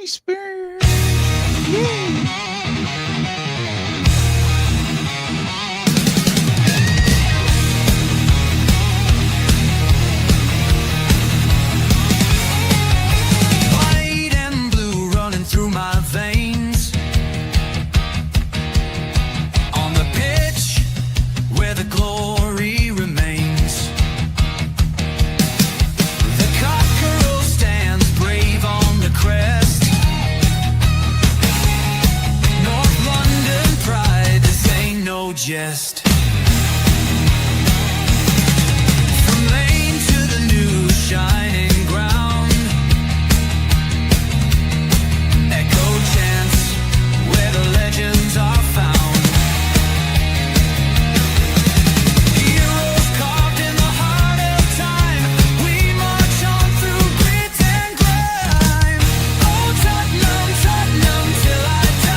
Spurs. Yeah. Through my veins, on the pitch where the glory remains, the cockerel stands brave on the crest. North London pride, this ain't no jest. From Lane to the new shining ground, where the legends are found. Heroes carved in the heart of time. We march on through grit and grime. Oh, Tottenham, Tottenham, till I die.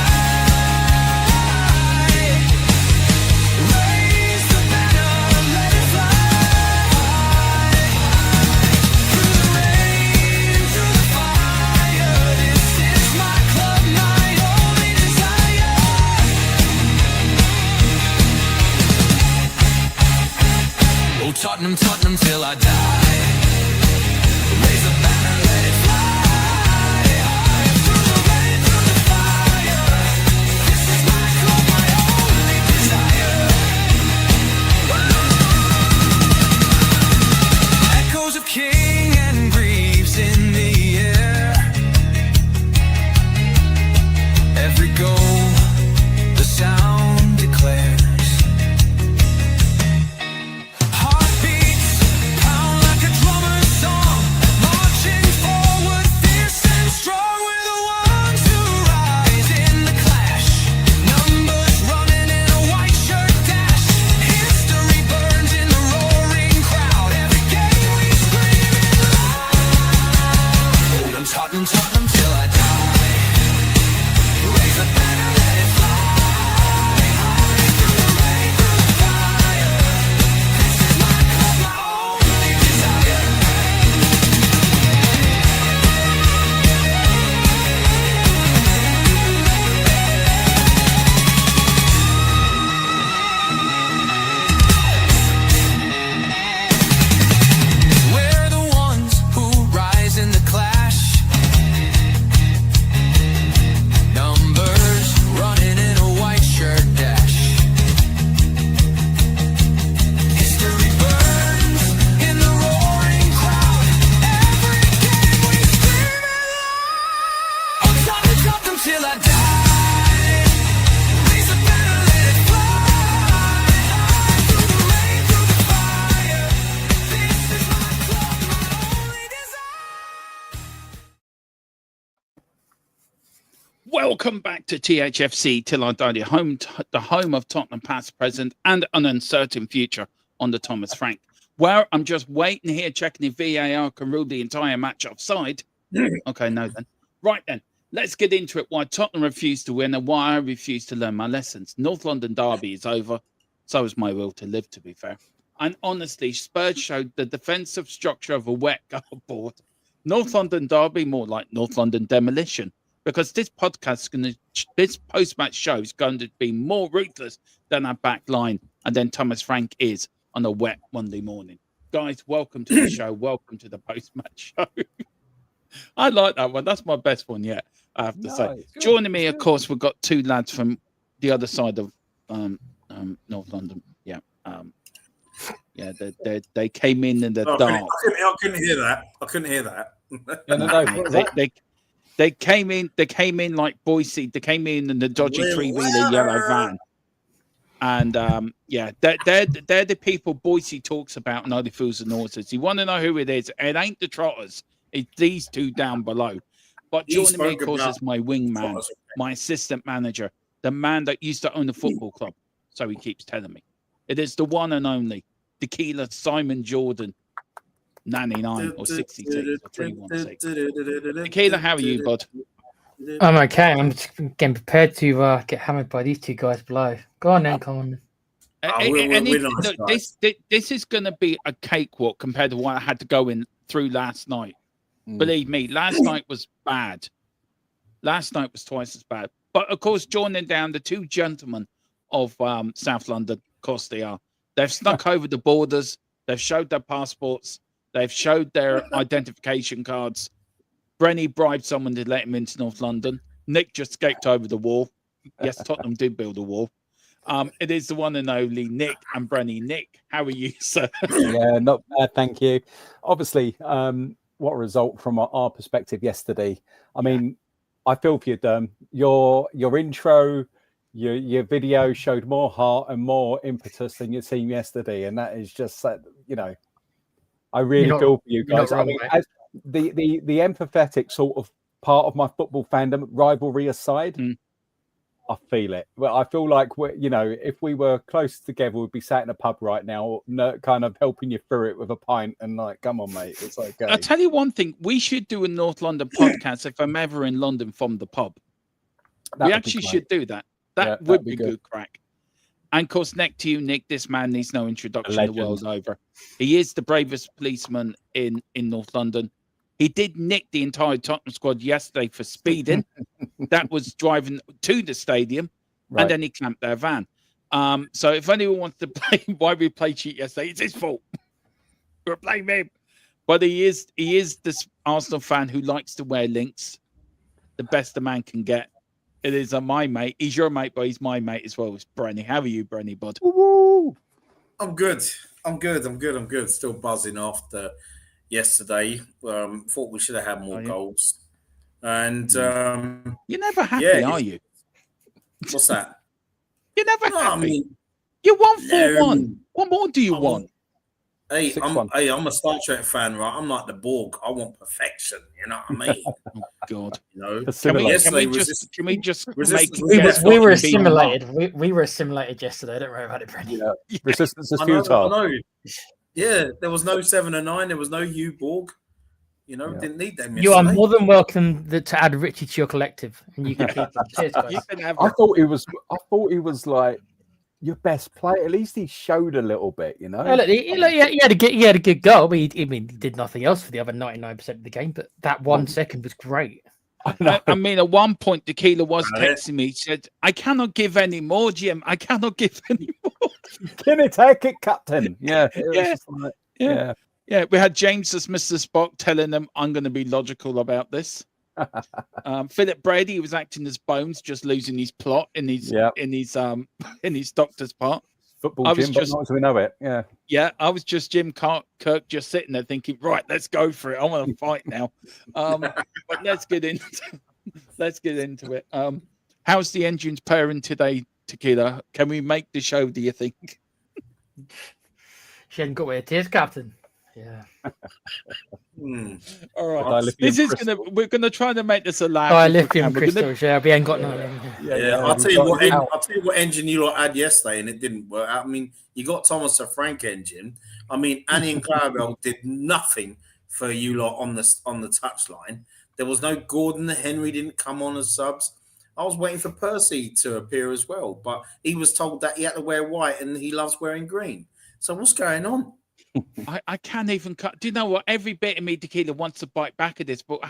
Raise the banner, let it fly. Through the rain, through the fire, this is my club, my only desire. Oh, Tottenham, Tottenham, till I die. Raise the banner, let it fly. Through the rain, through the fire, this is my club, my only desire. Echoes of King and Greaves in the air. Every goal, the sound declares. Heartbeats pound like a drummer's song, marching forward, fierce and strong. We're the ones who rise in the clash. Numbers running in a white shirt dash. History burns in the roaring crowd. Every game we scream it loud. I'm Tottenham, Tottenham till I die. Raise the banner, let it fly. Through the rain, through the fire, this is my club, my only desire. We're the ones who rise in the clash. Numbers running in a white shirt dash. History burns in the roaring crowd. Every game we scream it loud. I'm Tottenham, Tottenham till I die. Raise the banner, let it fly. Through the rain, through the fire, this is my club, my only desire. Welcome back to THFC Till I Die, the home of Tottenham past, present, and an uncertain future on the Thomas Frank. Where I'm just waiting here, checking if VAR can rule the entire match offside. Okay, no then. Right then, let's get into it. Why Tottenham refused to win and why I refuse to learn my lessons. North London derby is over. So is my will to live, to be fair. And honestly, Spurs showed the defensive structure of a wet board. North London derby, more like North London demolition. Because this this post-match show is going to be more ruthless than our back line and then Thomas Frank is on a wet Monday morning. Guys, welcome to the show. Welcome to the post-match show. I like that one. That's my best one yet, I have to say. Joining me, of course, we've got two lads from the other side of North London. Yeah. They came in the dark. I couldn't hear that. I couldn't hear that. They came in like Boise. They came in the dodgy three-wheeler yellow van. And they're the people Boise talks about and other fools and horses. You want to know who it is? It ain't the Trotters. It's these two down below. But joining me, of course, is my wingman, my assistant manager, the man that used to own a football club. So he keeps telling me. It is the one and only Tequila Simon Jordan, 99 or 66 or 316. Tequila, how are you, bud? I'm okay. I'm just getting prepared to get hammered by these two guys below. Go on then, come on. This is going to be a cakewalk compared to what I had to go in through last night. Believe me, last night was bad. Last night was twice as bad. But of course, joining down the two gentlemen of South London, of course they are. They've snuck over the borders. They've showed their passports. They've showed their identification cards. Brenny bribed someone to let him into North London. Nick just escaped over the wall. Yes, Tottenham did build a wall. It is the one and only Nick and Brenny. Nick, how are you, sir? Yeah, not bad, thank you. Obviously, what a result from our perspective yesterday. I mean, I feel for you, Derm. Your intro, your video showed more heart and more impetus than your team yesterday, and that is just, you know, I really feel for you guys. I mean, as the empathetic sort of part of my football fandom, rivalry aside, I feel it. Well, I feel like we're, you know, if we were close together, we'd be sat in a pub right now, kind of helping you through it with a pint and like, come on, mate, it's okay. I'll tell you one thing: we should do a North London podcast if I'm ever in London from the pub. We actually should do that. That would be good crack. And of course, next to you, Nick, this man needs no introduction the world over. He is the bravest policeman in North London. He did nick the entire Tottenham squad yesterday for speeding. That was driving to the stadium, and then he clamped their van. So if anyone wants to blame why we played cheat yesterday, it's his fault. We're blaming him. But he is this Arsenal fan who likes to wear links, the best a man can get. It is my mate. He's your mate, but he's my mate as well. It's Brenny. How are you, Brenny, bud? I'm good. I'm good. Still buzzing after yesterday. Thought we should have had more goals. And you're never happy, are you? What's that? You're never happy. I mean, you won 4-1. What more do you want? Hey, I'm a Star Trek fan, right? I'm like the Borg. I want perfection. You know what I mean? Oh God! You know, can we just make? We were assimilated. We were assimilated yesterday. Don't worry about it, Brenny. Yeah. Resistance is futile. I know. Yeah, there was no 7 and 9. There was no Hugh Borg. You know, didn't need them. You are more than welcome to add Richie to your collective, and you can keep them. Cheers, guys. I thought he was like your best player. At least he showed a little bit, you know. Yeah, look, he had a good goal, but he did nothing else for the other 99% of the game. But that 1 second was great. I mean, at one point, Tequila was texting me. He said, "I cannot give any more, Jim. I cannot give any more." Can it take it, Captain? Yeah, Yeah. We had James as Mr. Spock telling them, "I'm going to be logical about this." Philip Brady was acting as Bones, just losing his plot in his doctor's part. Football, Jim, but not as we know it. Yeah. I was just Jim Kirk, just sitting there thinking, right, let's go for it. I want to fight now. But let's get into it. How's the engines pairing today, Tequila? Can we make the show? Do you think? She hadn't got where it is, Captain. Yeah. All right. We're gonna try to make this a laugh. Oh, lithium crystals. Yeah, we ain't got none. Yeah. I'll tell you what engine you lot had yesterday, and it didn't work. I mean, you got Thomas and Frank engine. I mean, Annie and Clarabelle did nothing for you lot on the touchline. There was no Gordon. Henry didn't come on as subs. I was waiting for Percy to appear as well, but he was told that he had to wear white, and he loves wearing green. So what's going on? I can't even cut. Do you know what? Every bit of me, Tequila, wants to bite back at this, but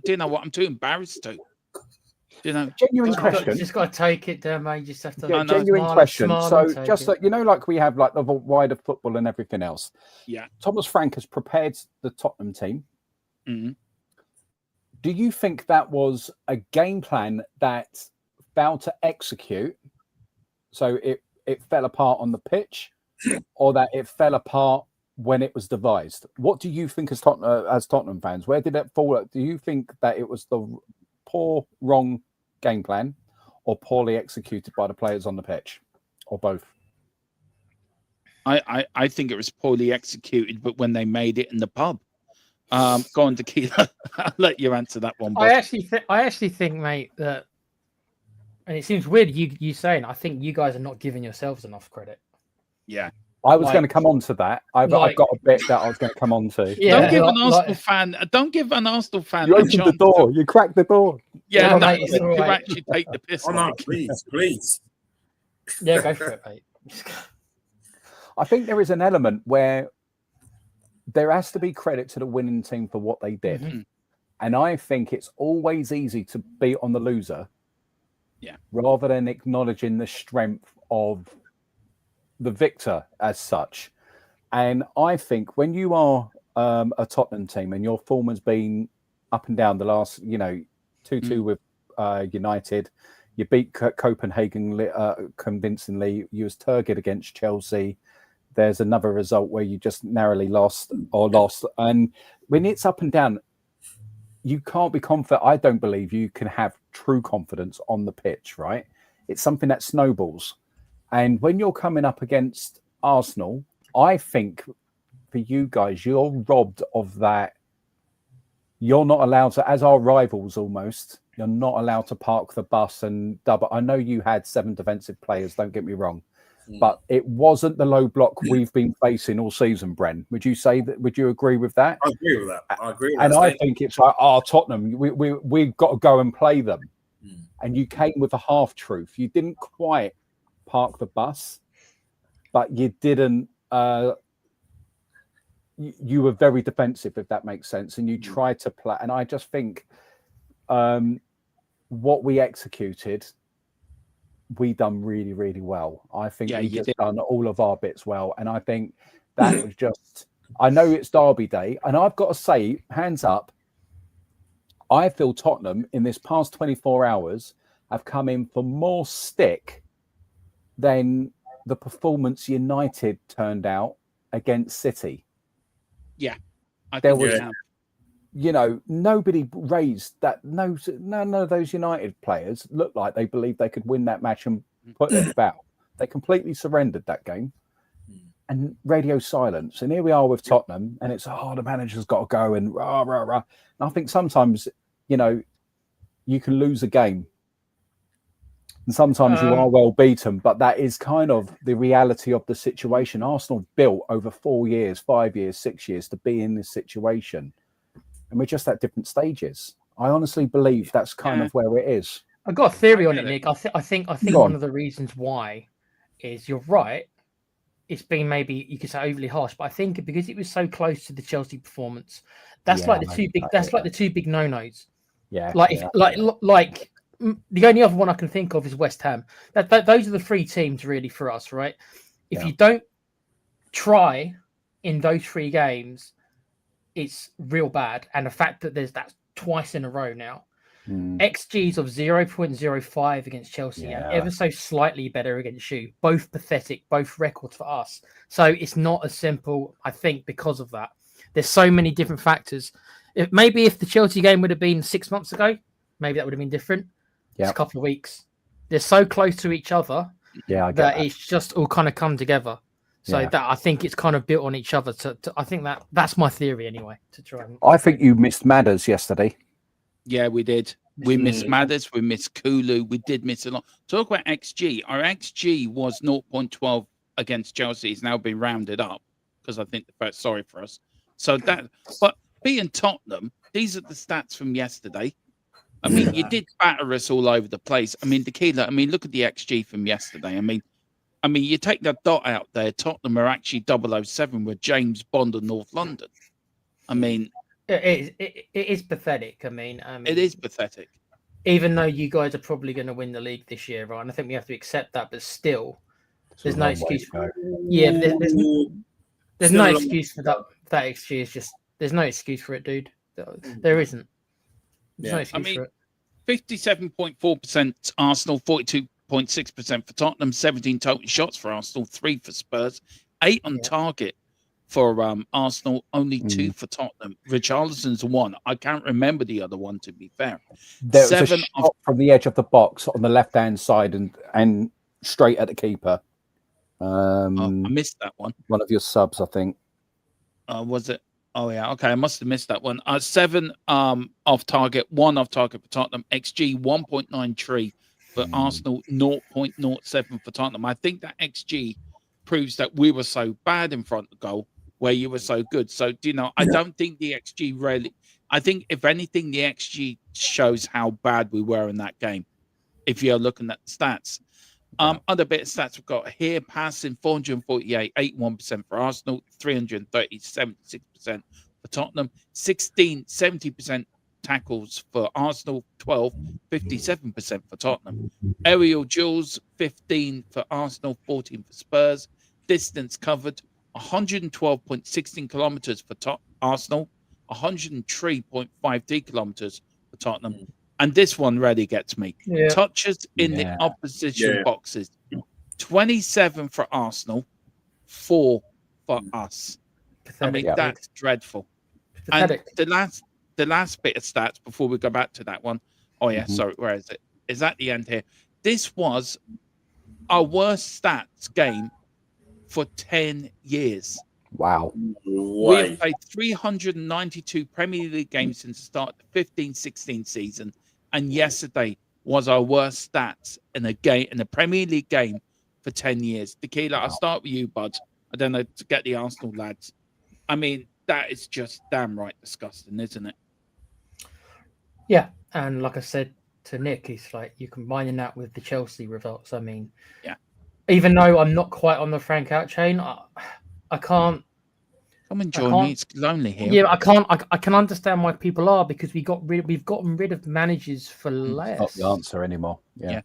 do you know what? I'm too embarrassed to. Do you know? Genuine question. Just got to take it, mate. You just have to. Yeah, genuine question. So, just like you know, like we have like the wider football and everything else. Yeah. Thomas Frank has prepared the Tottenham team. Mm-hmm. Do you think that was a game plan that failed to execute? So it fell apart on the pitch, or that it fell apart when it was devised? What do you think as Tottenham fans? Where did it fall? Do you think that it was the wrong game plan, or poorly executed by the players on the pitch, or both? I think it was poorly executed, but when they made it in the pub. Go on, Tequila. I'll let you answer that one. I actually think, mate, that, and it seems weird you saying, I think you guys are not giving yourselves enough credit. Yeah. I was going to come on to that. I've got a bit that I was going to come on to. Yeah, don't give an Arsenal fan. You opened the door. You cracked the door. Yeah, mate, you actually take the piss. Oh no, please. Yeah, go for it, mate. I think there is an element where there has to be credit to the winning team for what they did. Mm-hmm. And I think it's always easy to beat on the loser, rather than acknowledging the strength of the victor as such. And I think when you are a Tottenham team and your form has been up and down the last, 2-2 with United, you beat Copenhagen convincingly, you was turgid against Chelsea. There's another result where you just narrowly lost. And when it's up and down, you can't be confident. I don't believe you can have true confidence on the pitch, right? It's something that snowballs. And when you're coming up against Arsenal, I think for you guys, you're robbed of that. You're not allowed to, as our rivals almost, you're not allowed to park the bus and double. I know you had 7 defensive players, don't get me wrong, but it wasn't the low block we've been facing all season, Bren. Would you say that? Would you agree with that? I agree with that. I agree with and that. I think it's like, Tottenham, we've got to go and play them. And you came with a half truth. You didn't quite park the bus, but you didn't. You were very defensive, if that makes sense, and you tried to play. And I just think what we executed, we done really, really well. I think we just done all of our bits well. And I think that was just, I know it's Derby Day, and I've got to say, hands up, I feel Tottenham in this past 24 hours have come in for more stick than the performance United turned out against City. Yeah. There was, nobody raised that. None of those United players looked like they believed they could win that match and put it about. They completely surrendered that game, and radio silence. And here we are with Tottenham, and it's the manager's got to go and rah rah rah. And I think sometimes, you can lose a game, and sometimes you are well beaten. But that is kind of the reality of the situation. Arsenal built over 4 years, 5 years, 6 years to be in this situation. And we're just at different stages. I honestly believe that's kind of where it is. I've got a theory on it, Nick. I think one of the reasons why is, you're right, it's been, maybe you could say, overly harsh, but I think because it was so close to the Chelsea performance, that's like the two big no-nos. Yeah. Like the only other one I can think of is West Ham. Those are the 3 teams really for us, right? If you don't try in those 3 games, it's real bad. And the fact that there's that twice in a row now, XGs of 0.05 against Chelsea and ever so slightly better against you, both pathetic, both records for us. So it's not as simple, I think, because of that. There's so many different factors. If the Chelsea game would have been 6 months ago, maybe that would have been different. It's a couple of weeks. They're so close to each other that it's just all kind of come together. So that I think it's kind of built on each other. I think that's my theory anyway. To try. I think you missed Madders yesterday. Yeah, we did. We missed Madders. We missed Kulu. We did miss a lot. Talk about XG. Our XG was 0.12 against Chelsea. It's now been rounded up because I think they're sorry for us. So but being Tottenham, these are the stats from yesterday. I mean, you did batter us all over the place. I mean, Tequila, look at the XG from yesterday. I mean, you take that dot out there, Tottenham are actually 007 with James Bond of North London. I mean... It is pathetic. I mean, it is pathetic. Even though you guys are probably going to win the league this year, right? And I think we have to accept that, but still, there's no excuse for it. Yeah, there's no excuse for that. That XG is just... There's no excuse for it, dude. There isn't. There's no excuse for it. 57.4% Arsenal, 42.6% for Tottenham, 17 total shots for Arsenal, 3 for Spurs, 8 on target for Arsenal, only 2 for Tottenham. Richarlison's 1. I can't remember the other one, to be fair. There was 7 a shot from the edge of the box on the left-hand side and straight at the keeper. I missed that one. One of your subs, I think. Was it? Oh, yeah. Okay, I must have missed that one. 7 off target, 1 off target for Tottenham. XG 1.93 for Arsenal, 0.07 for Tottenham. I think that XG proves that we were so bad in front of goal where you were so good. So, I don't think the XG really... I think, if anything, the XG shows how bad we were in that game, if you're looking at the stats. Other bit of stats we've got here: passing 448, 81% for Arsenal, 330, 76% for Tottenham, 70% tackles for Arsenal, 12, 57% for Tottenham. Aerial duels, 15 for Arsenal, 14 for Spurs. Distance covered, 112.16 kilometers for Arsenal, 103.53 kilometers for Tottenham. And this one really gets me. Yeah. Touches in the Yeah. opposition boxes, 27 for Arsenal, 4 for us. I mean, Pathetic. that's dreadful. Pathetic. And the last bit of stats before we go back to that one. Oh yeah, Mhm. sorry, where is it? Is at the end here. This was our worst stats game for 10 years. Wow. We have played 392 Premier League games since the start of the 15-16 season, and yesterday was our worst stats in a Premier League game for 10 years. Tequila, I'll start with you, bud. I don't know, to get the Arsenal lads. I mean, that is just damn right disgusting, isn't it? Yeah, and like I said to Nick, it's like you're combining that with the Chelsea results. I mean, Yeah. Even though I'm not quite on the Frank out chain, I can't. Come and join me. It's lonely here. Yeah, I can't. I can understand why people are, because we've gotten rid of managers for less. Not the answer anymore. Yeah.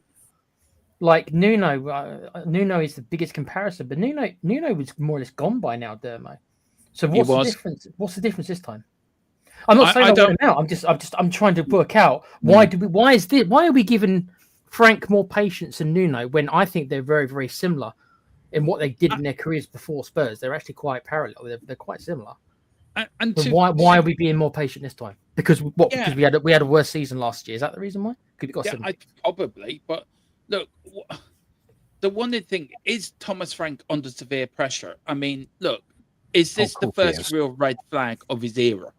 Like Nuno, Nuno is the biggest comparison, but Nuno was more or less gone by now, Dermo. So what's the difference? What's the difference this time? I'm not saying I want him out. I'm trying to work out why are we giving Frank more patience than Nuno when I think they're very, very similar in what they did in their careers before Spurs. They're actually quite parallel. They're quite similar. Why are we being more patient this time? Because because we had a worse season last year. Is that the reason why? Probably. But look, the one thing is Thomas Frank under severe pressure. I mean, look, is this the first real red flag of his era?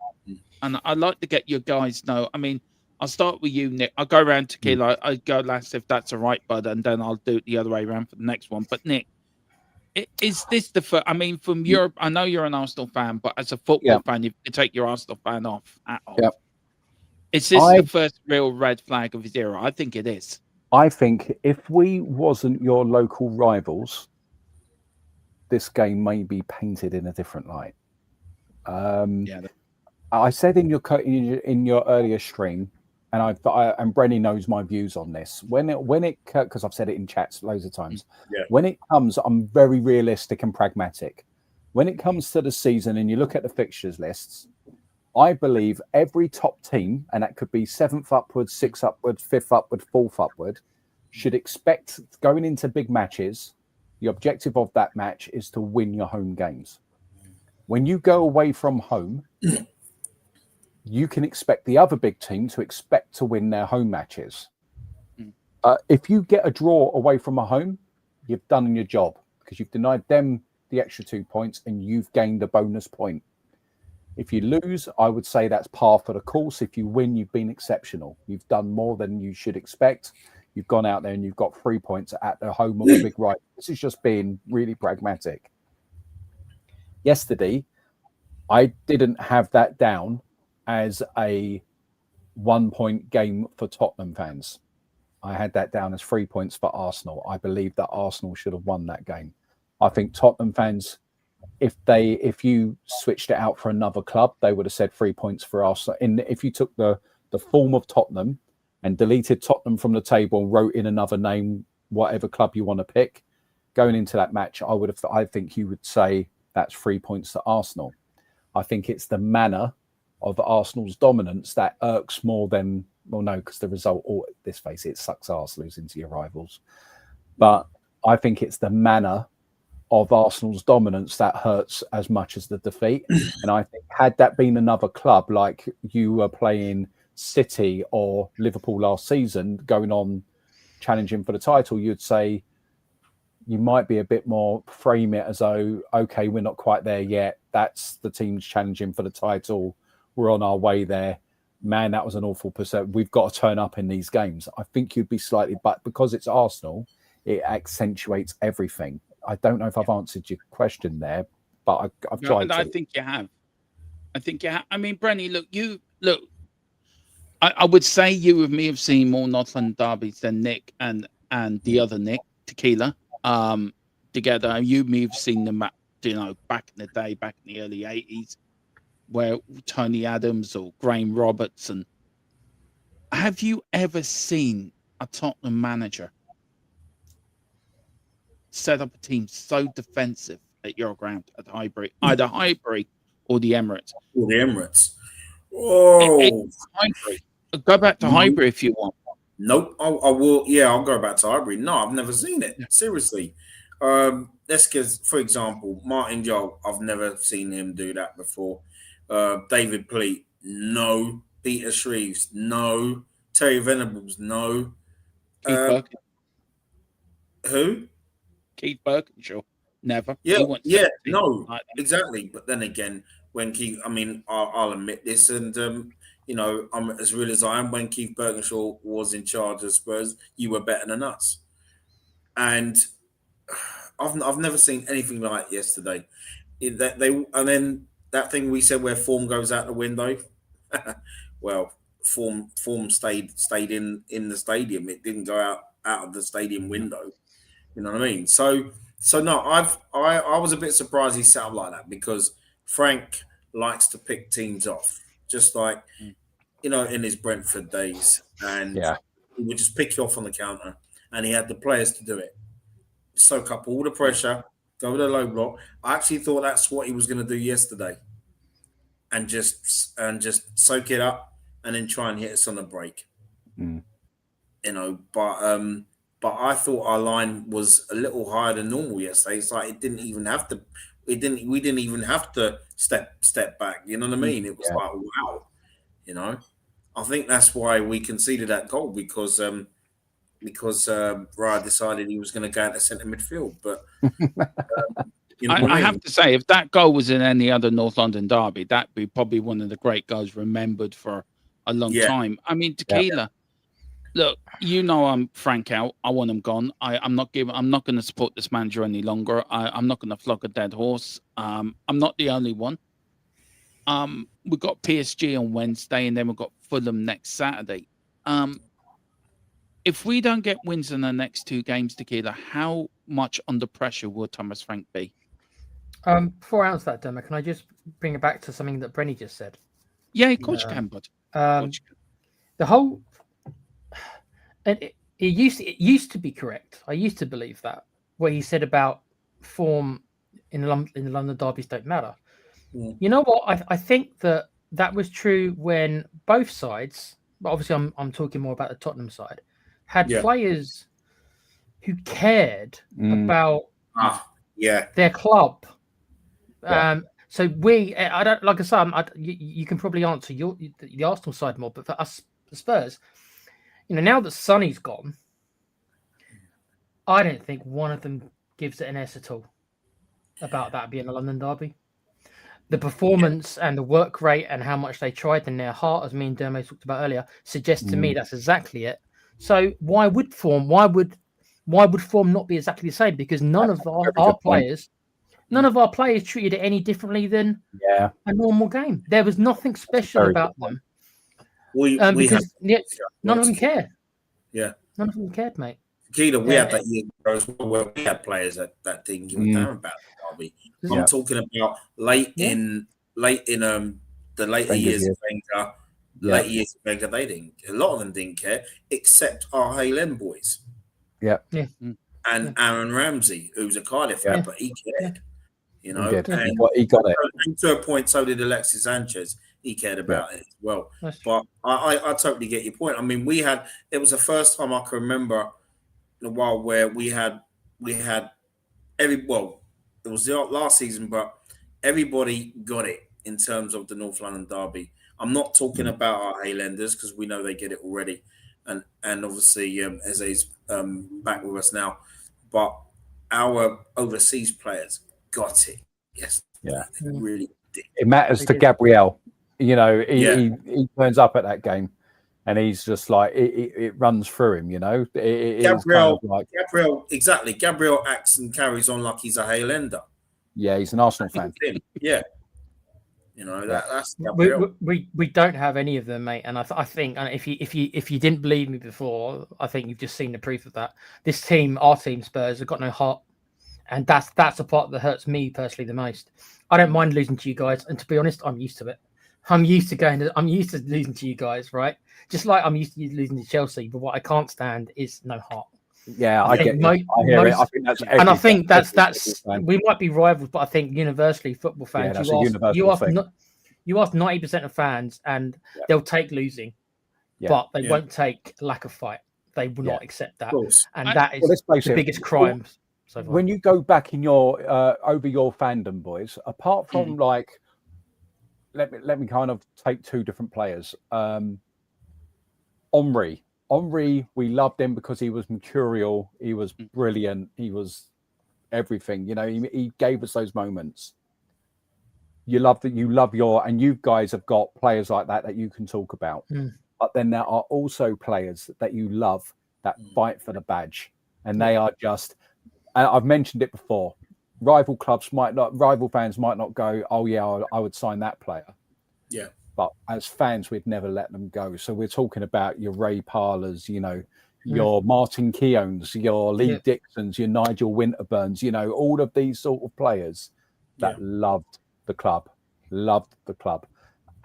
And I'd like to get your guys know. I mean, I'll start with you, Nick. I'll go around to Tequila. I go last if that's all right, bud, and then I'll do it the other way around for the next one. But Nick, is this the first? I mean, from Europe, I know you're an Arsenal fan, but as a football fan, you take your Arsenal fan off. Is this the first real red flag of his era? I think it is. I think if we wasn't your local rivals, this game may be painted in a different light. I said in your earlier stream, and and Brenny knows my views on this. When it because I've said it in chats loads of times. When it comes, I'm very realistic and pragmatic. When it comes to the season, and you look at the fixtures lists, I believe every top team, and that could be 7th upward, 6th upward, 5th upward, 4th upward, should expect going into big matches. The objective of that match is to win your home games. When you go away from home, you can expect the other big team to expect to win their home matches. If you get a draw away from a home, you've done your job because you've denied them the extra 2 points and you've gained a bonus point. If you lose, I would say that's par for the course. If you win, you've been exceptional. You've done more than you should expect. You've gone out there and you've got 3 points at the home of a big rival. This is just being really pragmatic. Yesterday, I didn't have that down as a 1 point game for Tottenham fans. I had that down as 3 points for Arsenal. I believe that Arsenal should have won that game. I think Tottenham fans, if you switched it out for another club, they would have said 3 points for Arsenal. And if you took the form of Tottenham and deleted Tottenham from the table and wrote in another name, whatever club you want to pick, going into that match, I think you would say that's 3 points to Arsenal. I think it's the manner of Arsenal's dominance that irks more than, well, no, because the result, let's face it sucks arse losing to your rivals. But I think it's the manner of Arsenal's dominance that hurts as much as the defeat. And I think had that been another club, like you were playing City or Liverpool last season, going on challenging for the title, you'd say you might be a bit more frame it as though, okay, we're not quite there yet. That's the team's challenging for the title. We're on our way there. Man, that was an awful percent. We've got to turn up in these games. I think you'd be slightly, but because it's Arsenal, it accentuates everything. I don't know if I've answered your question there, but I've tried to. I think you have. I mean, Brenny, look. I would say you with me have seen more North London derbies than Nick and the other Nick, Tequila, together. You and me have seen them, back in the day, back in the early 80s, where Tony Adams or Graham Roberts and Have you ever seen a Tottenham manager set up a team so defensive at your ground at Highbury, either Highbury or the Emirates? Or the Emirates. Oh, Highbury. Go back to Highbury if you want. nope. I will. Yeah, I'll go back to Highbury. No, I've never seen it. Yeah. Seriously. Let's give, for example, Martin Jol. I've never seen him do that before. David Pleat, no. Peter Shreves, no. Terry Venables, no. Keith Birkin. Who? Keith Birkinshaw. Never. Yeah, He wants to yeah, see a team no, like that. exactly. But then again, when Keith, I mean, I'll admit this, and you know, I'm as real as I am. When Keith Birkinshaw was in charge of Spurs, you were better than us, and I've never seen anything like yesterday. That they and then that thing we said where form goes out the window. Well, form stayed in the stadium. It didn't go out of the stadium window. You know what I mean? So no, I was a bit surprised he set up like that, because Frank likes to pick teams off, just like, you know, in his Brentford days, and he would just pick you off on the counter, and he had the players to do it. Soak up all the pressure, go with the low block. I actually thought that's what he was going to do yesterday, and just soak it up, and then try and hit us on the break. You know, but I thought our line was a little higher than normal yesterday. It's like we didn't even have to step back. You know what I mean? It was like, wow. You know, I think that's why we conceded that goal, because Raya decided he was going to go into centre midfield. But you know I have to say, if that goal was in any other North London derby, that'd be probably one of the great goals remembered for a long time. I mean, Tequila. Look, you know, I'm Frank out. I want him gone. I'm not going to support this manager any longer. I'm not going to flog a dead horse. I'm not the only one. We've got PSG on Wednesday, and then we've got Fulham next Saturday. If we don't get wins in the next two games, Tequila, how much under pressure will Thomas Frank be? Before I answer that, Demo, can I just bring it back to something that Brenny just said? Yeah, of course you can, bud. The whole, and it used to be correct. I used to believe that, what he said about form in the London derbies don't matter. You know what? I think that was true when both sides, but obviously I'm talking more about the Tottenham side, had players who cared about their club. So I don't, like I said, you can probably answer the Arsenal side more, but for us, the Spurs, you know, now that Sonny's gone, I don't think one of them gives it an S at all about that being a London derby. The performance and the work rate and how much they tried in their heart, as me and Dermo talked about earlier, suggests to me that's exactly it. So why would form not be exactly the same? Because none of our players treated it any differently than a normal game. There was nothing special about them. Because none of them cared. Yeah, none of them cared, mate. Keita, we had that year as well where we had players that didn't give a damn about the derby. I'm talking about late in the later years of Wenger. Later years of Wenger, a lot of them didn't care, except our Highland boys. And Aaron Ramsey, who's a Cardiff fan, but he cared. You know, and he got it. And to a point, so did Alexis Sanchez. He cared about it as well. But I totally get your point. I mean, it was the first time I can remember in a while where we had it was the last season, but everybody got it in terms of the North London derby. I'm not talking about our Highlanders, because we know they get it already, and obviously Eze's back with us now, but our overseas players got it. Yes, they really did. It matters to Gabriel. You know, he turns up at that game, and he's just like it runs through him. You know, Gabriel acts and carries on like he's a Highlander. Yeah, he's an Arsenal fan. Yeah, you know that's Gabriel. We don't have any of them, mate. And I think, and if you didn't believe me before, I think you've just seen the proof of that. This team, our team, Spurs, have got no heart, and that's the part that hurts me personally the most. I don't mind losing to you guys, and to be honest, I'm used to it. I'm used to losing to you guys, right? Just like I'm used to losing to Chelsea. But what I can't stand is no heart. Yeah, I I think get it. I hear it. I think that's and I think that's every fan. we might be rivals, but I think universally football Yeah, fans, that's a universal thing. you ask 90% of fans, and Yeah. they'll take losing, Yeah. but they won't take lack of fight. They will Yeah. not accept that, Of course. and that is let's face the it, biggest crime. So far. When you go back in your over your fandom, boys, apart from like, let me kind of take two different players. Henry, we loved him because he was mercurial, he was brilliant, he was everything. You know, he gave us those moments. You love and you guys have got players like that you can talk about. But then there are also players that you love that fight for the badge, and they are just. And I've mentioned it before. Rival fans might not go, oh yeah, I would sign that player. Yeah. But as fans, we'd never let them go. So we're talking about your Ray Parlers, you know, your Martin Keowns, your Lee Dixons, your Nigel Winterburns, you know, all of these sort of players that loved the club,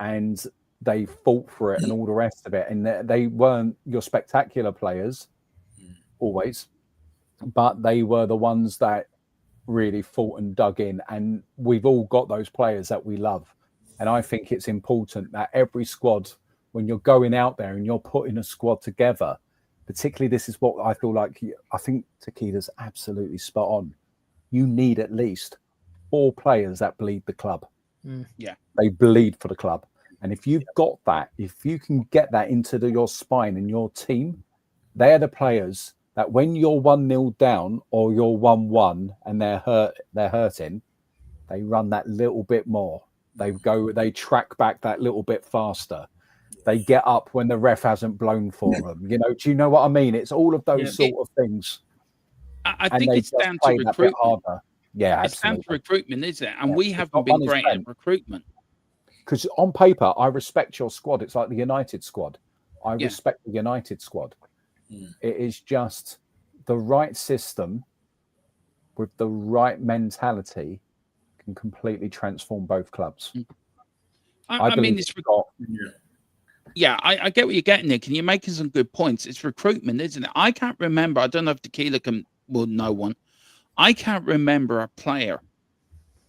and they fought for it and all the rest of it. And they weren't your spectacular players always, but they were the ones that really fought and dug in. And we've all got those players that we love. And I think it's important that every squad, when you're going out there and you're putting a squad together, particularly this is what I feel like, I think Takeda's absolutely spot on. You need at least 4 players that bleed the club. Yeah. They bleed for the club. And if you've got that, if you can get that into your spine and your team, they're the players that when you're 1-0 down or you're 1-1 and they're hurting, they run that little bit more. They track back that little bit faster. They get up when the ref hasn't blown for them. You know, do you know what I mean? It's all of those sort of things. I think it's down to recruitment. Yeah, it's absolutely. down to recruitment, isn't it? And we haven't been great at recruitment. Because on paper, I respect your squad. It's like the United squad. I respect the United squad. It is just the right system with the right mentality can completely transform both clubs. I mean, it's I get what you're getting there. Can you making some good points? It's recruitment, isn't it? I can't remember. I don't know if Tequila can. Well, no one. I can't remember a player.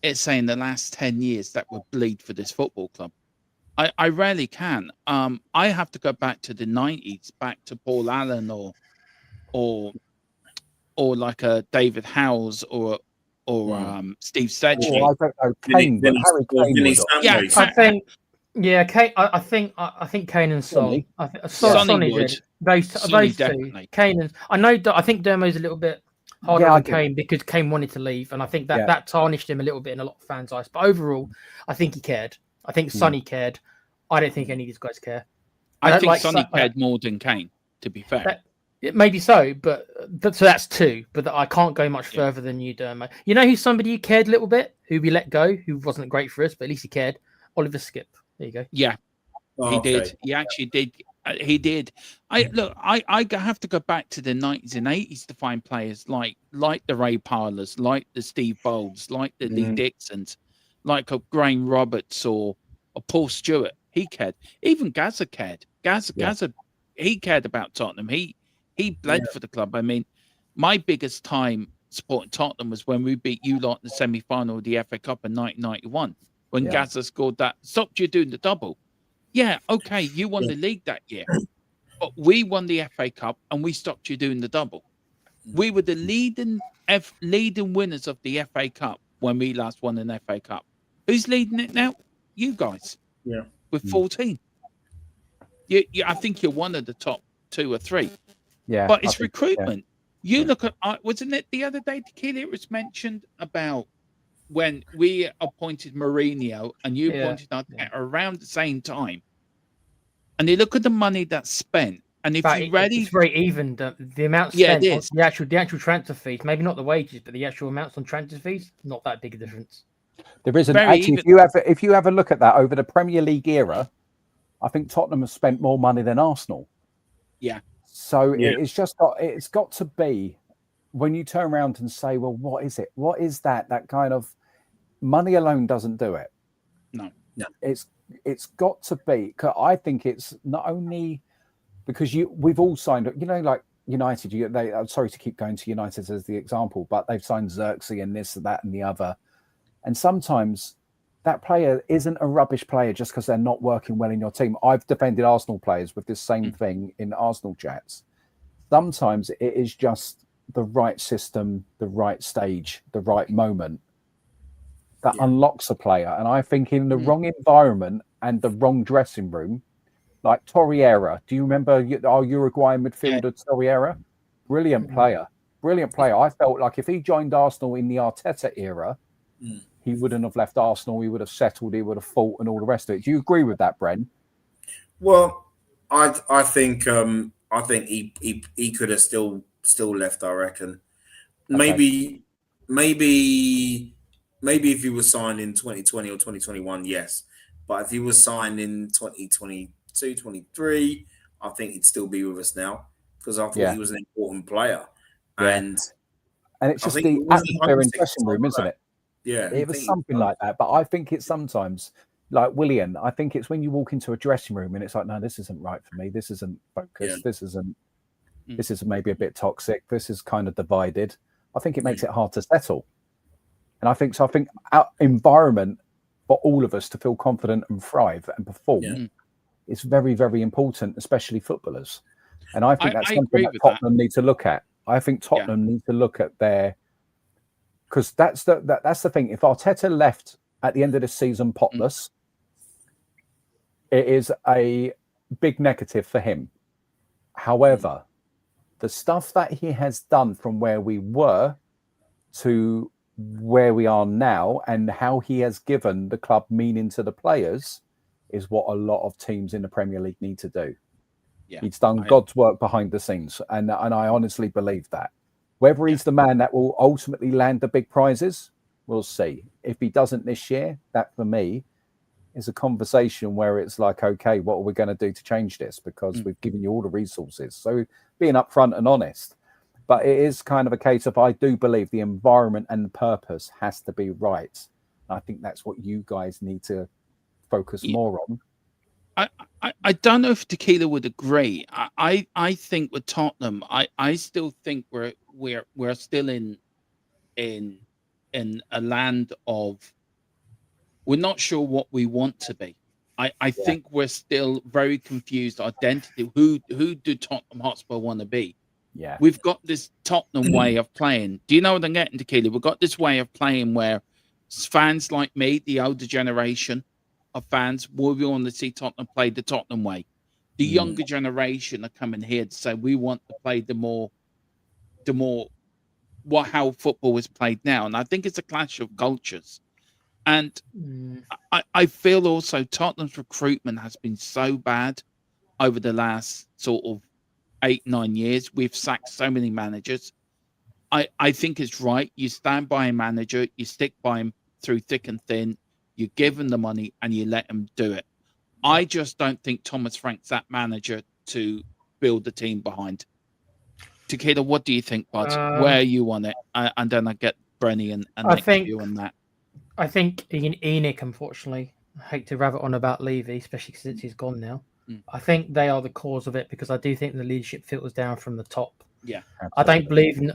It's saying the last 10 years that would bleed for this football club. I rarely can. I have to go back to the 90s, back to Paul Allen or like a David Howes or Steve Sedgley. I don't know. Kane, but Harry Kane I think Kane and Son. Sonny would. Those two. Kane and I think Dermo's a little bit harder on Kane because Kane wanted to leave, and I think that tarnished him a little bit in a lot of fans' eyes. But overall, I think he cared. I think Sonny cared. I don't think any of these guys care. I think Sonny cared more than Kane, to be fair. Maybe so, but so that's 2. But I can't go much further than you, Dermo. You know who's somebody who cared a little bit, who we let go, who wasn't great for us, but at least he cared? Oliver Skip. There you go. Yeah, he did. He actually did. He did. I have to go back to the 90s and 80s to find players like the Ray Parlers, like the Steve Bowles, like the Lee Dixons, like a Graham Roberts or Paul Stewart. He cared. Even Gazza cared. Gazza, he cared about Tottenham. He bled for the club. I mean, my biggest time supporting Tottenham was when we beat you lot in the semi-final of the FA Cup in 1991, when Gazza scored that, stopped you doing the double. Yeah, okay, you won the league that year, but we won the FA Cup and we stopped you doing the double. We were the leading winners of the FA Cup when we last won an FA Cup. Who's leading it now? You guys. Yeah. With 14. I think you're one of the top 2 or 3. Yeah. But it's recruitment. You look at, wasn't it the other day, Tequila, it was mentioned about when we appointed Mourinho and you appointed Arteta around the same time. And you look at the money that's spent. And if you're ready, it's very even. The amount spent, the actual transfer fees, maybe not the wages, but the actual amounts on transfer fees, not that big a difference. There isn't actually. If you have a look at that over the Premier League era, I think Tottenham has spent more money than Arsenal. Yeah. So it's got to be when you turn around and say, well, what is it? What is that? That kind of money alone doesn't do it. No. No. It's got to be. 'Cause I think it's not only because we've all signed up. You know, like United. I'm sorry to keep going to United as the example, but they've signed Xerxes and this, that, and the other. And sometimes that player isn't a rubbish player just because they're not working well in your team. I've defended Arsenal players with this same thing in Arsenal chats. Sometimes it is just the right system, the right stage, the right moment that unlocks a player. And I think in the wrong environment and the wrong dressing room, like Torreira, do you remember our Uruguayan midfielder Torreira? Brilliant player. I felt like if he joined Arsenal in the Arteta era, he wouldn't have left Arsenal. He would have settled. He would have fought, and all the rest of it. Do you agree with that, Bren? Well, I think he could have still left. I reckon. Okay. Maybe if he was signed in 2020 or 2021, yes. But if he was signed in 2022, 23, I think he'd still be with us now because I thought he was an important player. And it's just the atmosphere in dressing room, isn't it? Yeah, it was something like that. But I think it's sometimes like William. I think it's when you walk into a dressing room and it's like, no, this isn't right for me. This isn't focused. This isn't. This is maybe a bit toxic. This is kind of divided. I think it makes it hard to settle. And I think our environment for all of us to feel confident and thrive and perform is very, very important, especially footballers. And I think that's something that Tottenham need to look at. I think Tottenham need to look at because that's the thing. If Arteta left at the end of this season potless, it is a big negative for him. However, the stuff that he has done from where we were to where we are now and how he has given the club meaning to the players is what a lot of teams in the Premier League need to do. He's done God's work behind the scenes, and I honestly believe that. Whether he's the man that will ultimately land the big prizes, we'll see. If he doesn't this year, that for me is a conversation where it's like, okay, what are we going to do to change this? Because we've given you all the resources. So being upfront and honest. But it is kind of a case of I do believe the environment and the purpose has to be right. I think that's what you guys need to focus more on. I don't know if Tequila would agree. I think with Tottenham, I still think we're still in a land of we're not sure what we want to be. I think we're still very confused identity. Who do Tottenham Hotspur want to be? Yeah, we've got this Tottenham way of playing. Do you know what I'm getting, Tequila? We've got this way of playing where fans like me, the older generation of fans, will want to see Tottenham play the Tottenham way. The younger generation are coming here to say we want to play how football is played now. And I think it's a clash of cultures. And I feel also Tottenham's recruitment has been so bad over the last sort of 8-9 years. We've sacked so many managers. I think it's right. You stand by a manager, you stick by him through thick and thin, you give him the money and you let him do it. I just don't think Thomas Frank's that manager to build the team behind. Tequila, what do you think, bud? Where are you on it? And then I get Brenny and Nick view on that. I think Enoch, unfortunately, I hate to rabbit on about Levy, especially since he's gone now. I think they are the cause of it because I do think the leadership filters down from the top. Yeah, absolutely. I don't believe in.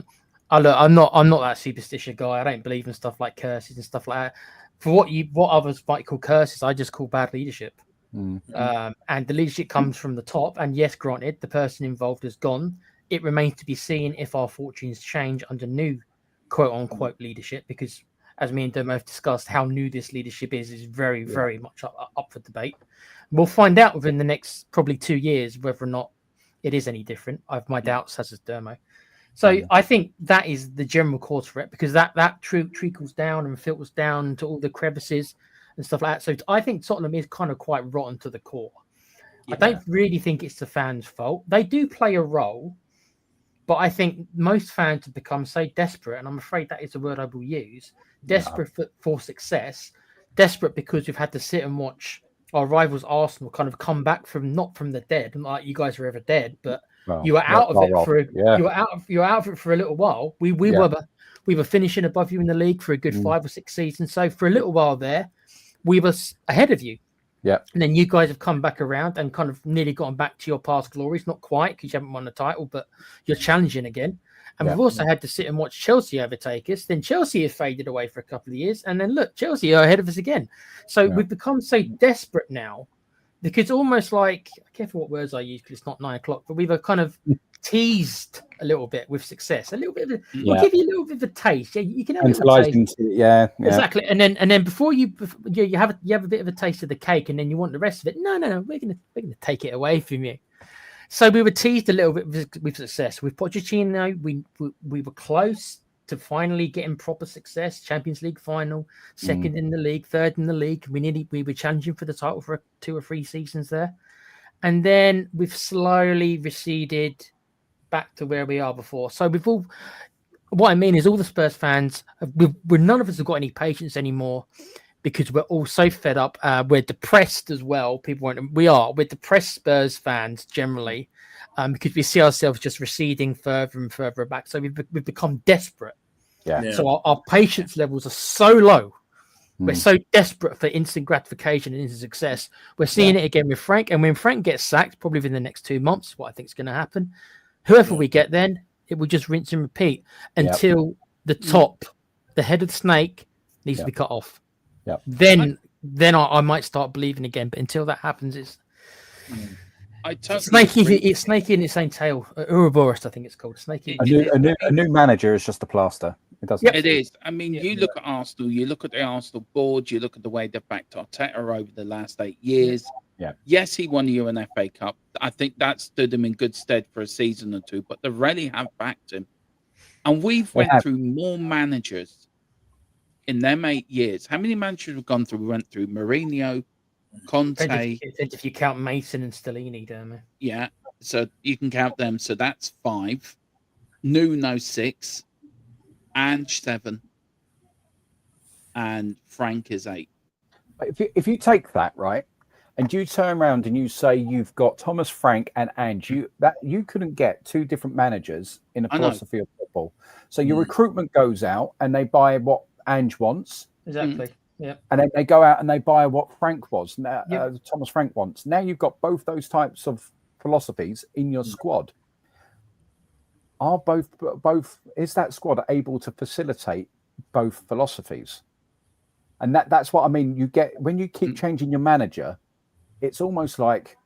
I'm not that superstitious guy. I don't believe in stuff like curses and stuff like that. For what others might call curses, I just call bad leadership. And the leadership comes from the top. And yes, granted, the person involved is gone. It remains to be seen if our fortunes change under new quote unquote leadership, because as me and Domo have discussed, how new this leadership is very, very much up for debate. We'll find out within the next probably 2 years whether or not it is any different. I have my doubts, as is Dermo. So I think that is the general cause for it, because that trickles down and filters down to all the crevices and stuff like that. So I think Tottenham is kind of quite rotten to the core. I don't really think it's the fans' fault. They do play a role, but I think most fans have become so desperate, and I'm afraid that is the word I will use, desperate for success, desperate because we've had to sit and watch our rivals Arsenal kind of come back not from the dead, not like you guys were ever dead, but you were out of it you were out of it for a little while. We were finishing above you in the league for a good 5 or 6 seasons. So for a little while there, we were ahead of you. Yeah. And then you guys have come back around and kind of nearly gotten back to your past glories. Not quite, because you haven't won the title, but you're challenging again. And we've also had to sit and watch Chelsea overtake us. Then Chelsea have faded away for a couple of years. And then look, Chelsea are ahead of us again. So we've become so desperate now, because almost like, careful what words I use because it's not 9 o'clock, but we've kind of teased a little bit with success. A little bit of we'll give you a little bit of a taste. Yeah, you can have a taste. Exactly. And then before you have a bit of a taste of the cake, and then you want the rest of it. No, we're gonna take it away from you. So we were teased a little bit with success. With Pochettino, we were close to finally getting proper success. Champions League final, second in the league, third in the league. We were challenging for the title for 2 or 3 seasons there. And then we've slowly receded back to where we are before. So what I mean is all the Spurs fans, none of us have got any patience anymore, because we're all so fed up. We're depressed as well. We're depressed Spurs fans generally, because we see ourselves just receding further and further back. So we've become desperate. Yeah. So our patience levels are so low. We're so desperate for instant gratification and instant success. We're seeing it again with Frank. And when Frank gets sacked, probably within the next 2 months, what I think is going to happen, whoever we get then, it will just rinse and repeat until the top, the head of the snake, needs to be cut off. Yeah. Then I might start believing again. But until that happens, it's snakey in its own tail. Ouroboros, I think it's called. Snakey. A new manager is just a plaster. It doesn't. It is. I mean, you look at Arsenal. You look at the Arsenal board. You look at the way they've backed Arteta over the last 8 years. Yeah. Yes, he won you an FA Cup. I think that stood him in good stead for a season or two. But they really have backed him, and we've went through more managers in them 8 years. How many managers we've gone through? We went through Mourinho, Conte. If you count Mason and Stellini, don't we? Yeah, so you can count them. So that's 5. Nuno 6, Ange 7, and Frank is 8. If you take that, right, and you turn around and you say you've got Thomas, Frank, and Ange, you couldn't get 2 different managers in a philosophy of football. So your recruitment goes out and they buy what Ange wants. Exactly. Yeah. And then they go out and they buy what Frank was. Thomas Frank wants. Now you've got both those types of philosophies in your squad. Are both is that squad able to facilitate both philosophies? And that's what I mean. You get when you keep changing your manager, it's almost like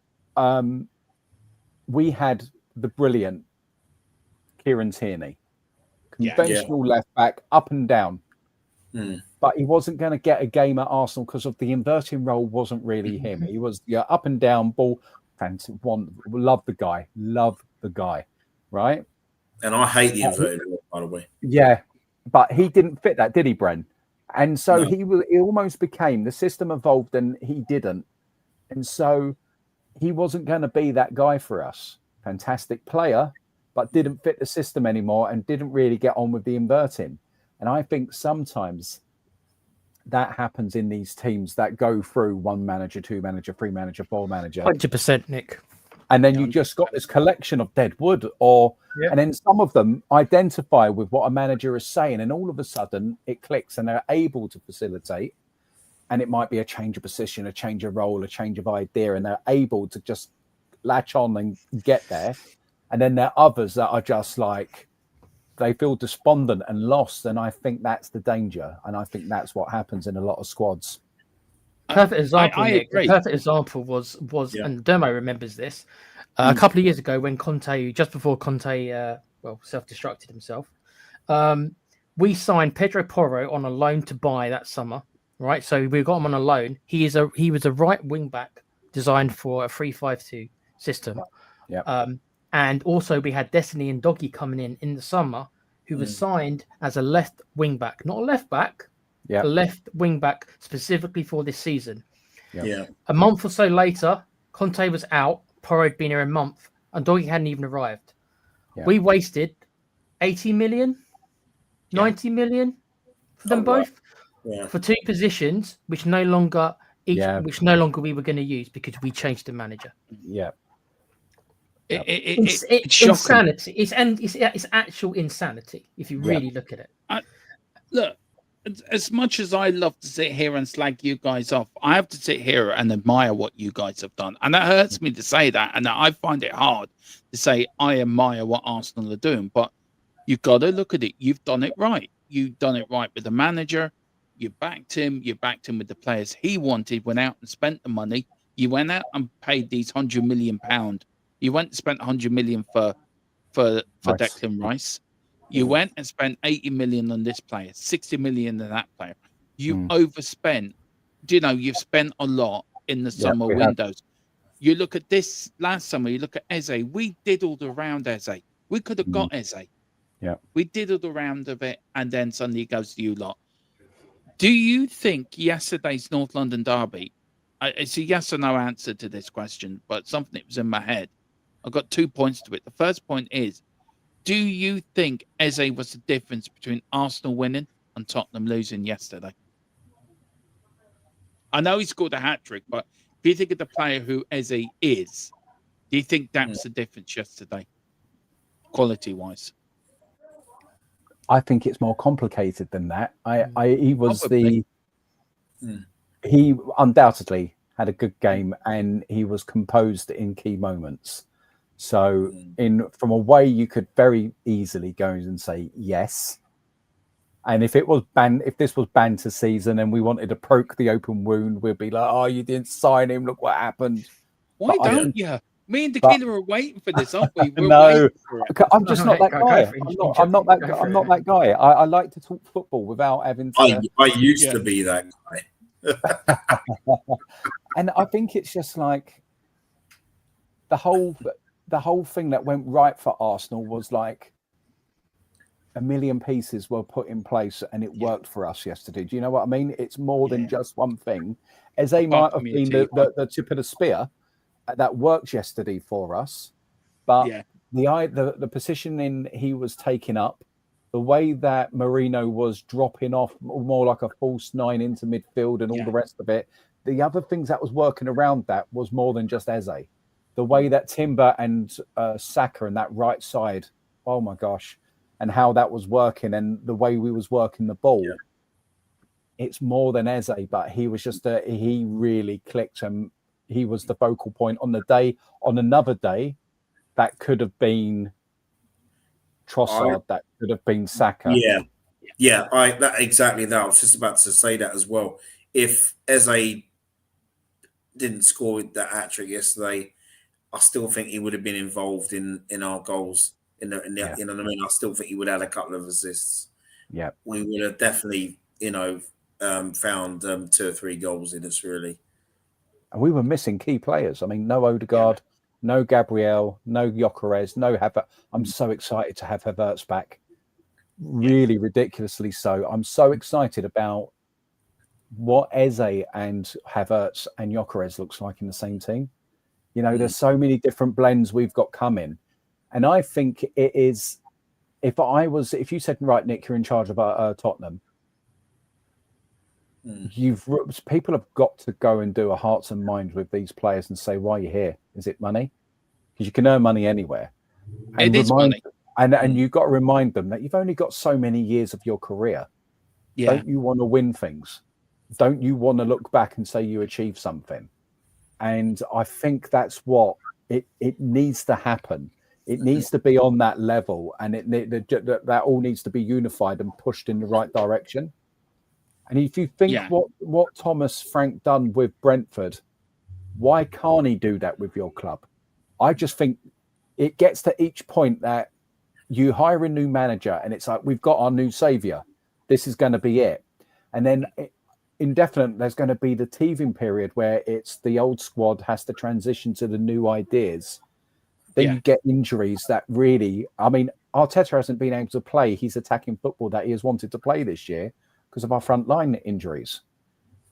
we had the brilliant Kieran Tierney, conventional left back, up and down. But he wasn't going to get a game at Arsenal because of the inverting role wasn't really him. He was up and down ball. Love the guy, right? And I hate the inverted role, by the way. Yeah, but he didn't fit that, did he, Bren? And so he almost became, the system evolved and he didn't. And so he wasn't going to be that guy for us. Fantastic player, but didn't fit the system anymore and didn't really get on with the inverting. And I think sometimes that happens in these teams that go through 1 manager, 2 manager, 3 manager, 4 manager. 100%, Nick. And then you just got this collection of dead wood, and then some of them identify with what a manager is saying, and all of a sudden it clicks and they're able to facilitate. And it might be a change of position, a change of role, a change of idea, and they're able to just latch on and get there. And then there are others that are just like, they feel despondent and lost. And I think that's the danger. And I think that's what happens in a lot of squads. Perfect example, Nick. The perfect example was and Dermo remembers this, a couple of years ago when Conte, just before Conte, self-destructed himself, we signed Pedro Porro on a loan to buy that summer, right? So we got him on a loan. He was a right wing back designed for a 3-5-2 system. Yeah. And also we had Destiny and Doggy coming in the summer, who was signed as a left wing back, not a left back. A left wing back specifically for this season. Yeah. A month or so later, Conte was out. Porro had been here a month, and Doggy hadn't even arrived. Yeah. We wasted 80 million, 90 million for them both for 2 positions, which no longer we were going to use because we changed the manager. Yeah. It's insanity. It's actual insanity if you really look at it. Look. as much as I love to sit here and slag you guys off, I have to sit here and admire what you guys have done. And that hurts me to say that. And I find it hard to say I admire what Arsenal are doing. But you've got to look at it. You've done it right. You've done it right with the manager. You backed him. You backed him with the players he wanted, went out and spent the money. You went out and paid these £100 million. You went and spent 100 million for Nice. Declan Rice. You went and spent 80 million on this player, 60 million on that player. You overspent. You've spent a lot in the summer windows. You look at this last summer, you look at Eze. We diddled around Eze. We could have got Eze. Yeah. We diddled around a bit, and then suddenly it goes to you lot. Do you think yesterday's North London derby, it's a yes or no answer to this question, but something that was in my head. I've got 2 points to it. The first point is, do you think Eze was the difference between Arsenal winning and Tottenham losing yesterday? I know he scored a hat-trick, but if you think of the player who Eze is, do you think that's the difference yesterday, quality-wise? I think it's more complicated than that. He was Probably. he undoubtedly had a good game, and he was composed in key moments. So from away, you could very easily go and say yes. And if this was banter season and we wanted to poke the open wound, we'd be like, "Oh, you didn't sign him. Look what happened." Why don't you? Me and Tequila are waiting for this, aren't we? No, I'm just No, not that go guy. for it. I'm not that guy. I like to talk football without having to. I used to be that guy. And I think it's just like the whole thing that went right for Arsenal was like a million pieces were put in place and it worked for us yesterday. Do you know what I mean? It's more than just one thing. Eze might have been the tip of the spear that worked yesterday for us, but the positioning he was taking up, the way that Marino was dropping off more like a false nine into midfield and all the rest of it, the other things that was working around that was more than just Eze. The way that Timber and Saka and that right side, oh my gosh, and how that was working and the way we was working the ball, it's more than Eze, but he was just, he really clicked and he was the focal point on the day. On another day, that could have been Trossard, that could have been Saka. Exactly that. I was just about to say that as well. If Eze didn't score with that hat-trick yesterday, I still think he would have been involved in our goals. You know what I mean? I still think he would have had a couple of assists. Yeah, we would have definitely, found 2 or 3 goals in us, really. And we were missing key players. I mean, no Odegaard, no Gabriel, no Gyökeres, no Havertz. I'm so excited to have Havertz back. Really ridiculously so. I'm so excited about what Eze and Havertz and Gyökeres looks like in the same team. There's so many different blends we've got coming. And I think it is, if you said, right, Nick, you're in charge of Tottenham, people have got to go and do a hearts and minds with these players and say, why are you here? Is it money? Because you can earn money anywhere. And it is money. And you've got to remind them that you've only got so many years of your career. Yeah. Don't you want to win things? Don't you want to look back and say you achieved something? And I think that's what it needs to happen. It needs to be on that level, and that all needs to be unified and pushed in the right direction. And if you think what Thomas Frank done with Brentford, why can't he do that with your club? I just think it gets to each point that you hire a new manager and it's like, we've got our new saviour. This is going to be it. And then indefinite, there's going to be the teething period where it's the old squad has to transition to the new ideas. Then you get injuries that really, I mean, Arteta hasn't been able to play his attacking football that he has wanted to play this year because of our front line injuries.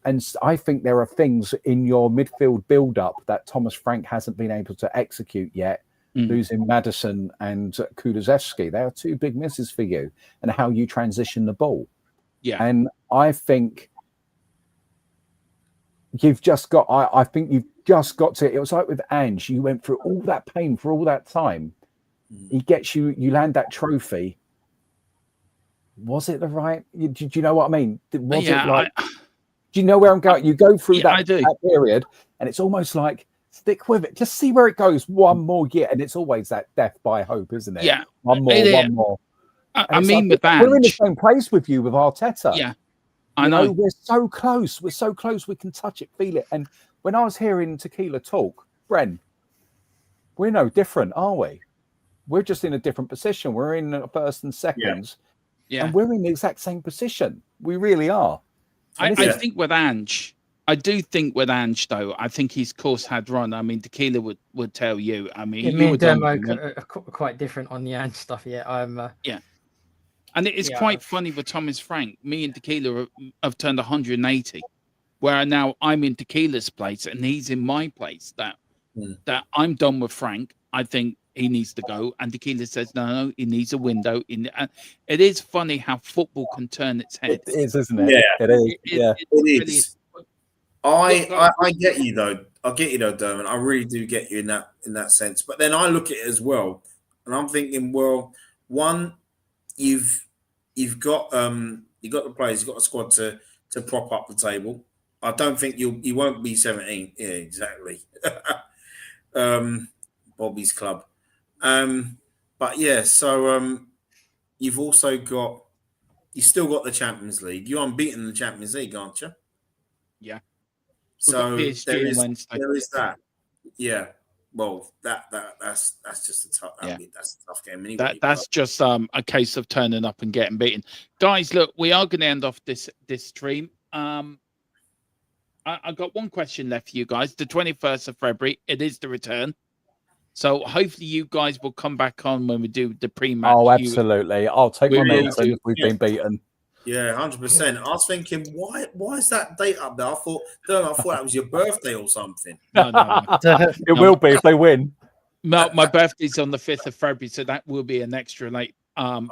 And I think there are things in your midfield build-up that Thomas Frank hasn't been able to execute yet. Losing Maddison and Kulusevski, they are 2 big misses for you, and how you transition the ball. Yeah. And I think you've just got, I think you've just got to, it was like with Ange, you went through all that pain for all that time. He gets you, you land that trophy. was it the right? Do you know what I mean? Was Yeah, it like? Do you know where I'm going? You go through I do. that period, and it's almost like stick with it. Just see where it goes. One more year, and it's always that death by hope, isn't it? Yeah, one more, one more. I mean, with that, we're in the same place with you with Arteta. Yeah, I know. We're so close. We're so close. We can touch it, feel it. And when I was hearing Tequila talk, Bren, we're no different, are we? We're just in a different position. We're in first and seconds, and we're in the exact same position. We really are. I think with Ange, I do think with Ange though, I think his course had run. I mean, Tequila would tell you. I mean, me and Dermo are quite different on the Ange stuff. Yeah, and it is quite funny with Thomas Frank. Me and Tequila have turned 180, where now I'm in Tequila's place and he's in my place. That I'm done with Frank. I think he needs to go, and Tequila says no, he needs a window. It is funny how football can turn its head. It is, isn't it? Yeah, it is. It is. I get you though. I get you though, Dermot. I really do get you in that sense. But then I look at it as well, and I'm thinking, well, one, you've got the players, you've got a squad to prop up the table. I don't think you won't be 17. Yeah, exactly. Bobby's club. But yeah, so you've still got the Champions League. You're unbeaten in the Champions League, aren't you? Yeah. So there is that. Yeah. Well, that's just a tough. That's a tough game anyway. That's just a case of turning up and getting beaten. Guys, look, we are going to end off this stream. I got one question left for you guys. The 21st of February, it is the return. So hopefully you guys will come back on when we do the pre-match. Oh, absolutely. I'll take my minutes if we've been beaten. Yeah, 100%. I was thinking, why is that date up there? I thought that was your birthday or something. No. It will be if they win. No, my birthday's on the 5th of February, so that will be an extra late thing.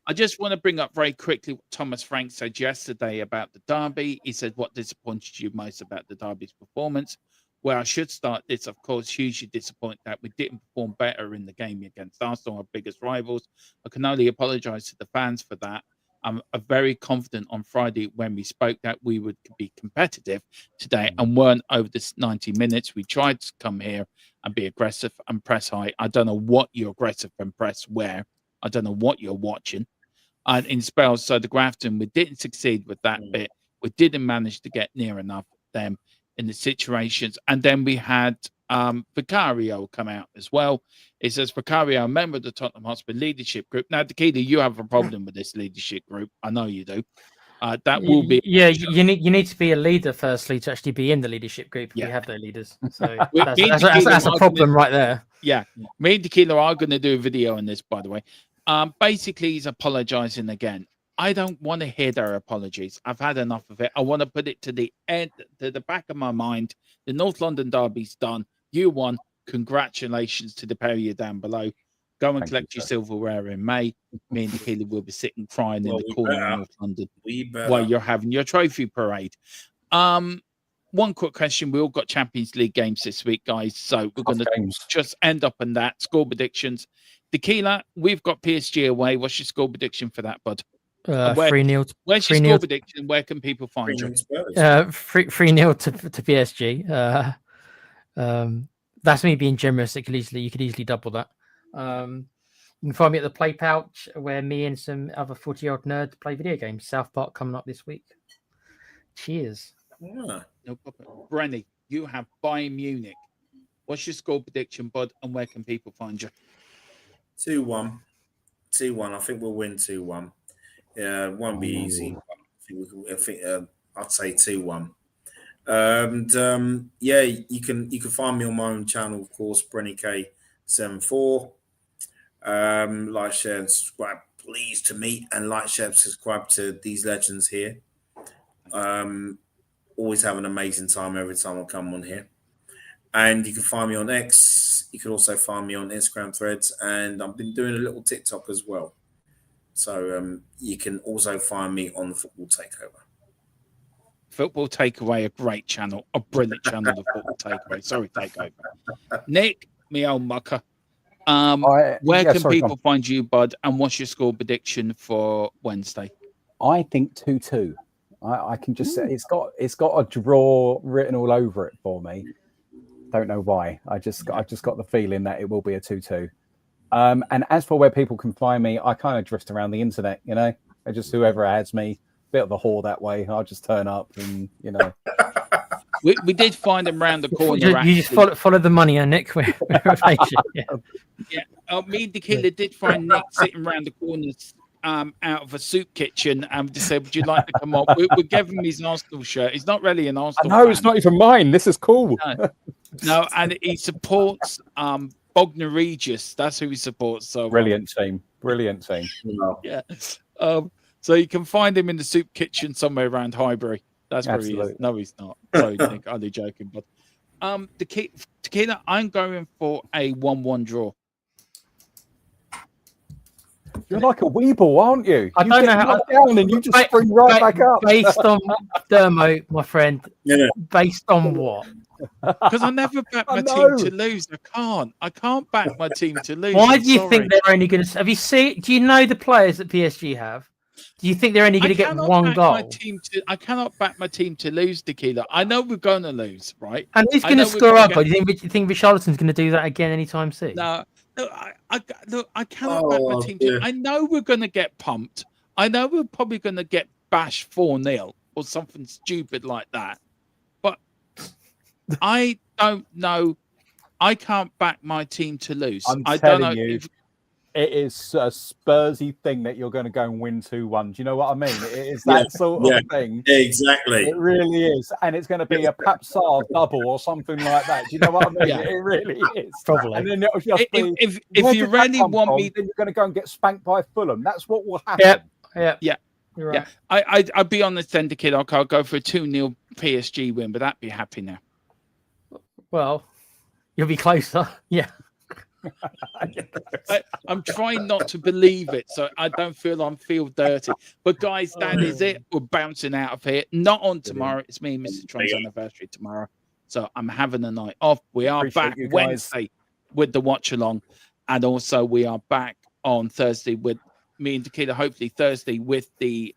I just want to bring up very quickly what Thomas Frank said yesterday about the derby. He said, what disappointed you most about the derby's performance? Where I should start this, of course, hugely disappointed that we didn't perform better in the game against Arsenal, our biggest rivals. I can only apologise to the fans for that. I'm very confident on Friday when we spoke that we would be competitive today and weren't over this 90 minutes. We tried to come here and be aggressive and press high. I don't know what you're aggressive and press where. I don't know what you're watching. And in spells, so the Grafton, we didn't succeed with that bit. We didn't manage to get near enough them in the situations. And then we had Vicario come out as well. It says, Vicario, a member of the Tottenham Hotspur leadership group. Now, Tequila, you have a problem with this leadership group. I know you do. That will be... Yeah, you need to be a leader, firstly, to actually be in the leadership group. We have no leaders. So that's a problem right there. Yeah. Me and Tequila are going to do a video on this, by the way. Basically, he's apologizing again. I don't want to hear their apologies. I've had enough of it. I want to put it to the end, to the back of my mind. The North London derby's done. You won. Congratulations to the pair of you down below. Go and collect your silverware in May. Me and Tequila will be sitting crying in the corner of North London while you're having your trophy parade. One quick question. We all got Champions League games this week, guys. So we're going to just end up on that. Score predictions. Tequila, we've got PSG away. What's your score prediction for that, bud? 3-0. Where's your score prediction? Where can people find you? 3-0 to PSG. That's me being generous. You could easily double that. You can find me at the Play Pouch, where me and some other 40-year-old nerds play video games. South Park coming up this week. Cheers. Yeah. No problem. Brenny, you have Bayern Munich. What's your score prediction, bud? And where can people find you? 2-1. 2-1. I think we'll win 2-1. Yeah, it won't be easy. I think I'd say 2-1. And yeah, you can find me on my own channel, of course, Brenny K74. Like, share, and subscribe, please, to me, and like, share, and subscribe to these legends here. Always have an amazing time every time I come on here. And you can find me on X. You can also find me on Instagram Threads, and I've been doing a little TikTok as well. So you can also find me on the Football Takeover. Football Takeaway, a great channel, a brilliant channel, the Football Takeaway. Sorry, Takeover. Nick, me old mucker. Where yeah, can sorry, go people find you, Bud? And what's your score prediction for Wednesday? I think 2-2. I can just say it's got a draw written all over it for me. Don't know why. I just got the feeling that it will be a 2-2. And as for where people can find me, I kind of drift around the internet. You know, I just whoever adds me, bit of a whore that way. I'll just turn up, and you know. We did find him round the corner. You just follow the money, Nick. Yeah. Me and Tequila did find Nick sitting round the corner out of a soup kitchen, and just said, "Would you like to come on?" We gave him his Arsenal shirt. He's not really an Arsenal. No, it's not even mine. This is cool. No, and he supports Bognor Regis. That's who he supports. So brilliant team. Yeah. So you can find him in the soup kitchen somewhere around Highbury. That's where he is. No, he's not. Sorry, Nick. I'm only joking. But Tequila, I'm going for a 1-1 draw. You're like a weeble, aren't you? I don't know how down and you just spring right back up. Based on Dermo, my friend. Yeah. Based on what? Because I never back my team to lose. I can't back my team to lose. Why do you think they're only going to? Have you seen? Do you know the players that PSG have? Do you think they're only going to get one goal? I cannot back my team to lose, Tequila. I know we're going to lose, right? And who's going to score up? Do you think Richarlison's going to do that again anytime soon? No, I cannot back my team to. I know we're going to get pumped. I know we're probably going to get bashed 4-0 or something stupid like that. But I don't know. I can't back my team to lose. I don't know if it is a Spursy thing that you're going to go and win 2-1. Do you know what I mean? It is that sort of thing. Yeah, exactly. It really is. And it's going to be a Papsar double or something like that. Do you know what I mean? It really is. Probably. And then it'll just be, if you really want me, then you're going to go and get spanked by Fulham. That's what will happen. Yeah. You're right. Yeah. I'd be honest then, Kid. I'll go for a 2-0 PSG win, but I'd be happy now. Well, you'll be closer. Yeah. I'm trying not to believe it, so I don't feel dirty. But guys, that is it. We're bouncing out of here. Not on tomorrow. It's me and Mr. Trump's anniversary tomorrow, so I'm having a night off. We are back Wednesday with the watch along, and also we are back on Thursday with me and Tequila. Hopefully Thursday with the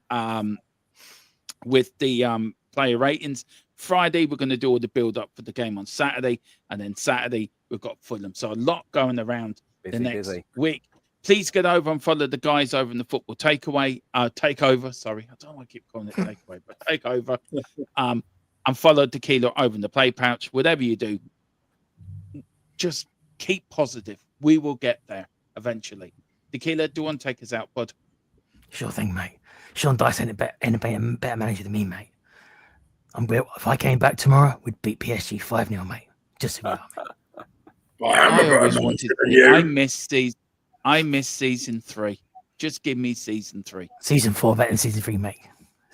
player ratings. Friday, we're going to do all the build-up for the game on Saturday. And then Saturday, we've got Fulham. So a lot going around the next week. Please get over and follow the guys over in the Football Takeover. Sorry, I don't want to keep calling it Takeaway, but Takeover. And follow Tequila over in the Play Pouch. Whatever you do, just keep positive. We will get there eventually. Tequila, do you want to take us out, bud? Sure thing, mate. Sean Dice ain't a better manager than me, mate. If I came back tomorrow, we'd beat PSG 5-0, mate. Just so you know, mate. I always wanted to. I miss season 3. Just give me season 3. Season 4 better than season 3, mate.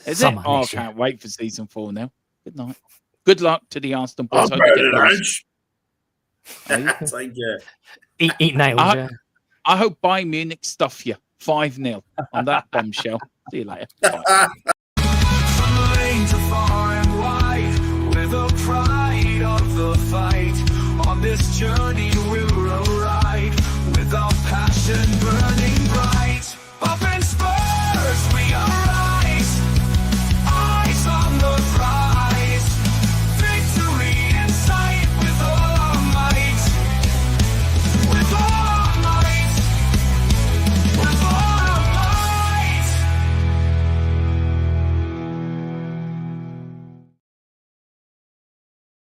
Is it? Oh, I can't wait for season 4 now. Good night. Good luck to the Arsenal boys. Thank you. Eat nails. I hope Bayern Munich stuff you 5-0 on that bombshell. See you later. Bye. Far and wide, with the pride of the fight on this journey.